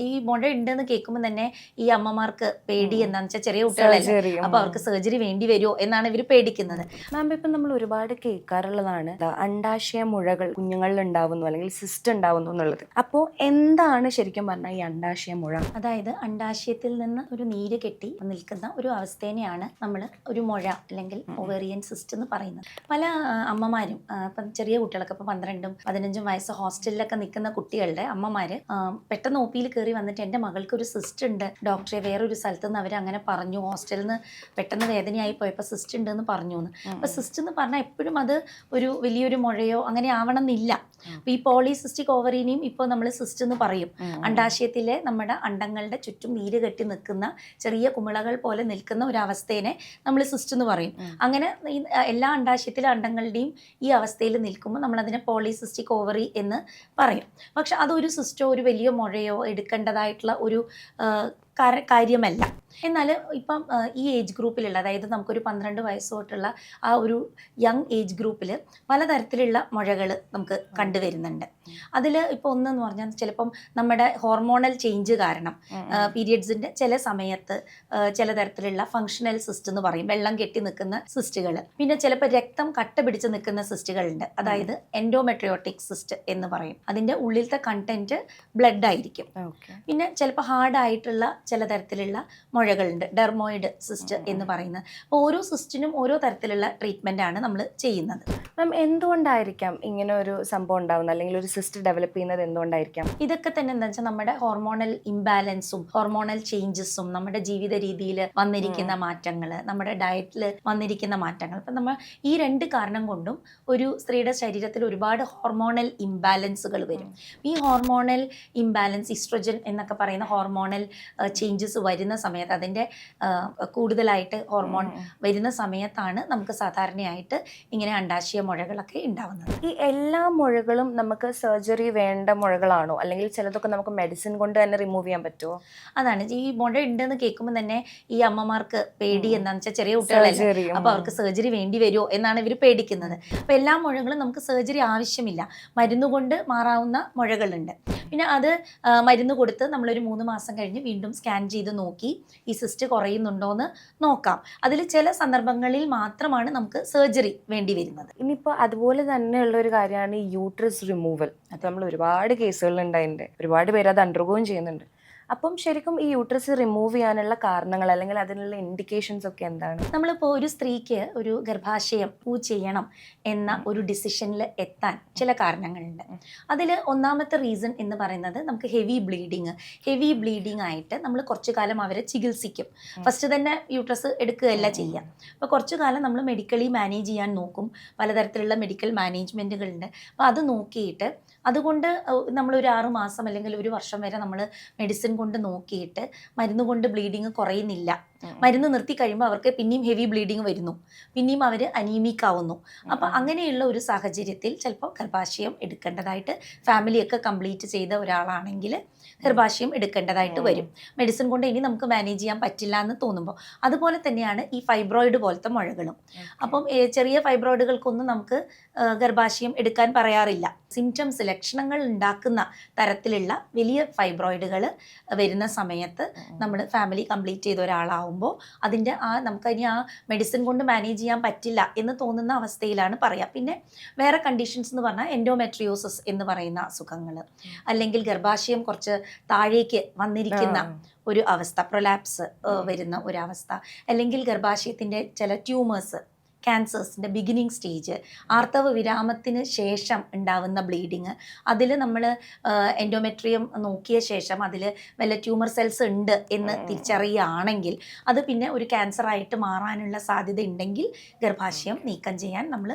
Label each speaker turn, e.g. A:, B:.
A: ഈ മുഴ ഉണ്ടെന്ന് കേൾക്കുമ്പോൾ തന്നെ ഈ അമ്മമാർക്ക് പേടി എന്താണെന്ന് വെച്ചാൽ ചെറിയ കുട്ടികളല്ലേ, അപ്പൊ അവർക്ക് സർജറി വേണ്ടി വരുമോ എന്നാണ് ഇവർ പേടിക്കുന്നത്.
B: മാം, ഇപ്പം നമ്മൾ ഒരുപാട് കേൾക്കാറുള്ളതാണ് അണ്ഡാശയ മുഴകൾ കുഞ്ഞുങ്ങളിൽ ഉണ്ടാവുന്നു അല്ലെങ്കിൽ സിസ്റ്റ് ഉണ്ടാവുന്നു എന്നുള്ളത്. അപ്പോൾ എന്താണ് ശരിക്കും പറഞ്ഞാൽ ഈ അണ്ഡാശയ മുഴ?
A: അതായത് അണ്ഡാശയത്തിൽ നിന്ന് ഒരു നീര് കെട്ടി നിൽക്കുന്ന ഒരു അവസ്ഥേനെയാണ് നമ്മൾ ഒരു മുഴ അല്ലെങ്കിൽ ഒവേറിയൻ സിസ്റ്റ് എന്ന് പറയുന്നത്. പല അമ്മമാരും ഇപ്പം ചെറിയ കുട്ടികളൊക്കെ ഇപ്പം 12-15 വയസ്സ് ഹോസ്റ്റലിലൊക്കെ നിൽക്കുന്ന കുട്ടികളുടെ അമ്മമാര് പെട്ടെന്ന് ഒ പിയിൽ കയറി വന്നിട്ട് എൻ്റെ മകൾക്ക് ഒരു സിസ്റ്റ് ഉണ്ട് ഡോക്ടറെ, വേറൊരു സ്ഥലത്ത് നിന്ന് അവരങ്ങനെ പറഞ്ഞു, ഹോസ്റ്റലിൽ നിന്ന് പെട്ടെന്ന് വേദനയായി പോയപ്പോൾ സിസ്റ്റ് ഉണ്ട് എന്ന് പറഞ്ഞു എന്ന്. അപ്പോൾ സിസ്റ്റ് എന്ന് പറഞ്ഞാൽ എപ്പോഴും അത് ഒരു വലിയൊരു മുഴയോ അങ്ങനെ ആവണം എന്നില്ല. അപ്പോൾ ഈ പോളിസിസ്റ്റിക് ഓവറിനെയും ഇപ്പോൾ നമ്മൾ സിസ്റ്റ് എന്ന് പറയും. അണ്ഡാശയത്തിലെ നമ്മുടെ അണ്ടങ്ങളുടെ ചുറ്റും നീര് കെട്ടി നിൽക്കുന്ന ചെറിയ കുമിളകൾ പോലെ നിൽക്കുന്ന ഒരു അവസ്ഥേനെ നമ്മൾ സിസ്റ്റ് എന്ന് പറയും. അങ്ങനെ എല്ലാ അണ്ഡാശയത്തിലെ അണ്ടങ്ങളുടെയും ഈ അവസ്ഥയിൽ നിൽക്കുമ്പോൾ നമ്മളതിനെ പോളിസിസ്റ്റിക് ഓവറി എന്ന് പറയും. പക്ഷെ അതൊരു സിസ്റ്റോ ഒരു വലിയ മുഴയോ എടുക്കേണ്ടതായിട്ടുള്ള ഒരു കാര്യമല്ല. എന്നാൽ ഇപ്പം ഈ ഏജ് ഗ്രൂപ്പിലുള്ള, അതായത് നമുക്കൊരു 12 വയസ്സ് തൊട്ടുള്ള ആ ഒരു യങ് ഏജ് ഗ്രൂപ്പിൽ പലതരത്തിലുള്ള മുഴകൾ നമുക്ക് കണ്ടുവരുന്നുണ്ട്. അതിൽ ഇപ്പോൾ ഒന്നെന്ന് പറഞ്ഞാൽ ചിലപ്പം നമ്മുടെ ഹോർമോണൽ ചേഞ്ച് കാരണം പീരിയഡ്സിൻ്റെ ചില സമയത്ത് ചില തരത്തിലുള്ള ഫങ്ഷണൽ സിസ്റ്റ് എന്ന് പറയും, വെള്ളം കെട്ടി നിൽക്കുന്ന സിസ്റ്റുകൾ. പിന്നെ ചിലപ്പോൾ രക്തം കട്ട പിടിച്ച് നിൽക്കുന്ന സിസ്റ്റുകളുണ്ട്, അതായത് എൻഡോമെട്രിയോട്ടിക് സിസ്റ്റ് എന്ന് പറയും. അതിൻ്റെ ഉള്ളിലത്തെ കണ്ടന്റ് ബ്ലഡ് ആയിരിക്കും. പിന്നെ ചിലപ്പോൾ ഹാർഡായിട്ടുള്ള ചില തരത്തിലുള്ള മുഴകളുണ്ട്, ഡെർമോയിഡ് സിസ്റ്റ് എന്ന് പറയുന്നത്. അപ്പോൾ ഓരോ സിസ്റ്റിനും ഓരോ തരത്തിലുള്ള ട്രീറ്റ്മെൻറ്റാണ് നമ്മൾ ചെയ്യുന്നത്.
B: മാം, എന്തുകൊണ്ടായിരിക്കാം ഇങ്ങനെ ഒരു സംഭവം ഉണ്ടാവുന്നത് അല്ലെങ്കിൽ ഒരു സിസ്റ്റ് ഡെവലപ്പ് ചെയ്യുന്നത് എന്തുകൊണ്ടായിരിക്കാം?
A: ഇതൊക്കെ തന്നെ എന്താ വെച്ചാൽ നമ്മുടെ ഹോർമോണൽ ഇംബാലൻസും ഹോർമോണൽ ചേഞ്ചസും നമ്മുടെ ജീവിത രീതിയിൽ വന്നിരിക്കുന്ന മാറ്റങ്ങൾ, നമ്മുടെ ഡയറ്റിൽ വന്നിരിക്കുന്ന മാറ്റങ്ങൾ. അപ്പം നമ്മൾ ഈ 2 കാരണം കൊണ്ടും ഒരു സ്ത്രീയുടെ ശരീരത്തിൽ ഒരുപാട് ഹോർമോണൽ ഇംബാലൻസുകൾ വരും. ഈ ഹോർമോണൽ ഇംബാലൻസ്, ഈസ്ട്രോജൻ എന്നൊക്കെ പറയുന്ന ഹോർമോണൽ ചേഞ്ചസ് വരുന്ന സമയത്ത്, അതിൻ്റെ കൂടുതലായിട്ട് ഹോർമോൺ വരുന്ന സമയത്താണ് നമുക്ക് സാധാരണയായിട്ട് ഇങ്ങനെ അണ്ഡാശയ മുഴകളൊക്കെ ഉണ്ടാവുന്നത്.
B: ഈ എല്ലാ മുഴകളും നമുക്ക് സർജറി വേണ്ട മുഴകളാണോ, അല്ലെങ്കിൽ ചിലതൊക്കെ നമുക്ക് മെഡിസിൻ കൊണ്ട് തന്നെ റിമൂവ് ചെയ്യാൻ പറ്റുമോ?
A: അതാണ്, ഈ മുഴ ഉണ്ടെന്ന് കേൾക്കുമ്പോൾ തന്നെ ഈ അമ്മമാർക്ക് പേടി എന്താണെന്ന് വെച്ചാൽ ചെറിയ കുട്ടികളല്ലേ, അപ്പോൾ അവർക്ക് സർജറി വേണ്ടി വരുമോ എന്നാണ് ഇവർ പേടിക്കുന്നത്. അപ്പോൾ എല്ലാ മുഴകളും നമുക്ക് സർജറി ആവശ്യമില്ല, മരുന്നുകൊണ്ട് മാറാവുന്ന മുഴകളുണ്ട്. പിന്നെ അത് മരുന്ന് കൊടുത്ത് നമ്മളൊരു 3 മാസം കഴിഞ്ഞ് വീണ്ടും സ്കാൻ ചെയ്ത് നോക്കി ഈ സിസ്റ്റ് കുറയുന്നുണ്ടോ എന്ന് നോക്കാം. അതിൽ ചില സന്ദർഭങ്ങളിൽ മാത്രമാണ് നമുക്ക് സർജറി വേണ്ടി വരുന്നത്.
B: ഇനിയിപ്പോൾ അതുപോലെ തന്നെയുള്ള ഒരു കാര്യമാണ് ഈ യൂട്രസ് റിമൂവൽ. അത് നമ്മൾ ഒരുപാട് കേസുകളുണ്ട്, അതിൻ്റെ ഒരുപാട് പേര് അത് അണ്ടർഗോയും ചെയ്യുന്നുണ്ട്. അപ്പം ശരിക്കും ഈ യൂട്രസ് റിമൂവ് ചെയ്യാനുള്ള കാരണങ്ങൾ അല്ലെങ്കിൽ അതിനുള്ള ഇൻഡിക്കേഷൻസ് ഒക്കെ എന്താണ്?
A: നമ്മളിപ്പോൾ ഒരു സ്ത്രീക്ക് ഒരു ഗർഭാശയം ചെയ്യണം എന്ന ഒരു ഡിസിഷനിൽ എത്താൻ ചില കാരണങ്ങളുണ്ട്. അതിൽ ഒന്നാമത്തെ റീസൺ എന്ന് പറയുന്നത് നമുക്ക് ഹെവി ബ്ലീഡിങ് ആയിട്ട് നമ്മൾ കുറച്ചു കാലം അവരെ ചികിത്സിക്കും. ഫസ്റ്റ് തന്നെ യൂട്രസ് എടുക്കുകയല്ല ചെയ്യാം. അപ്പോൾ കുറച്ചു കാലം നമ്മൾ മെഡിക്കലി മാനേജ് ചെയ്യാൻ നോക്കും. പലതരത്തിലുള്ള മെഡിക്കൽ മാനേജ്മെൻറ്റുകളുണ്ട്. അപ്പോൾ അത് നോക്കിയിട്ട് അതുകൊണ്ട് നമ്മളൊരു 6 മാസം അല്ലെങ്കിൽ ഒരു വർഷം വരെ നമ്മൾ മെഡിസിൻ കൊണ്ട് നോക്കിയിട്ട് മരുന്ന് കൊണ്ട് ബ്ലീഡിങ് കുറയുന്നില്ല. മരുന്ന് നിർത്തി കഴിയുമ്പോൾ അവർക്ക് പിന്നെയും ഹെവി ബ്ലീഡിങ് വരുന്നു, പിന്നെയും അവർ അനീമിക് ആവുന്നു. അപ്പോൾ അങ്ങനെയുള്ള ഒരു സാഹചര്യത്തിൽ ചിലപ്പോൾ ഗർഭാശയം എടുക്കേണ്ടതായിട്ട്, ഫാമിലിയൊക്കെ കംപ്ലീറ്റ് ചെയ്ത ഒരാളാണെങ്കിൽ ഗർഭാശയം എടുക്കേണ്ടതായിട്ട് വരും, മെഡിസിൻ കൊണ്ട് ഇനി നമുക്ക് മാനേജ് ചെയ്യാൻ പറ്റില്ല എന്ന് തോന്നുമ്പോൾ. അതുപോലെ തന്നെയാണ് ഈ ഫൈബ്രോയിഡ് പോലത്തെ മുഴകളും. അപ്പം ചെറിയ ഫൈബ്രോയിഡുകൾക്കൊന്നും നമുക്ക് ഗർഭാശയം എടുക്കാൻ പറയാറില്ല. സിംറ്റംസ്, ലക്ഷണങ്ങൾ ഉണ്ടാക്കുന്ന തരത്തിലുള്ള വലിയ ഫൈബ്രോയിഡുകൾ വരുന്ന സമയത്ത് നമ്മൾ ഫാമിലി കംപ്ലീറ്റ് ചെയ്ത ഒരാളാവുമ്പോൾ അതിൻ്റെ നമുക്കതിന് ആ മെഡിസിൻ കൊണ്ട് മാനേജ് ചെയ്യാൻ പറ്റില്ല എന്ന് തോന്നുന്ന അവസ്ഥയിലാണ് പറയുക. പിന്നെ വേറെ കണ്ടീഷൻസ് എന്ന് പറഞ്ഞാൽ എൻഡോമെട്രിയോസിസ് എന്ന് പറയുന്ന അസുഖങ്ങൾ, അല്ലെങ്കിൽ ഗർഭാശയം കുറച്ച് താഴേക്ക് വന്നിരിക്കുന്ന ഒരു അവസ്ഥ, പ്രൊലാപ്സ് വരുന്ന ഒരവസ്ഥ, അല്ലെങ്കിൽ ഗർഭാശയത്തിൻ്റെ ചില ട്യൂമേഴ്സ്, ക്യാൻസേഴ്സിൻ്റെ ബിഗിനിങ് സ്റ്റേജ്, ആർത്തവ വിരാമത്തിന് ശേഷം ഉണ്ടാവുന്ന ബ്ലീഡിങ്, അതിൽ നമ്മൾ എൻഡോമെട്രിയം നോക്കിയ ശേഷം അതിൽ വല്ല ട്യൂമർ സെൽസ് ഉണ്ട് എന്ന് തിരിച്ചറിയുകയാണെങ്കിൽ അത് പിന്നെ ഒരു ക്യാൻസറായിട്ട് മാറാനുള്ള സാധ്യത ഉണ്ടെങ്കിൽ ഗർഭാശയം നീക്കം ചെയ്യാൻ നമ്മൾ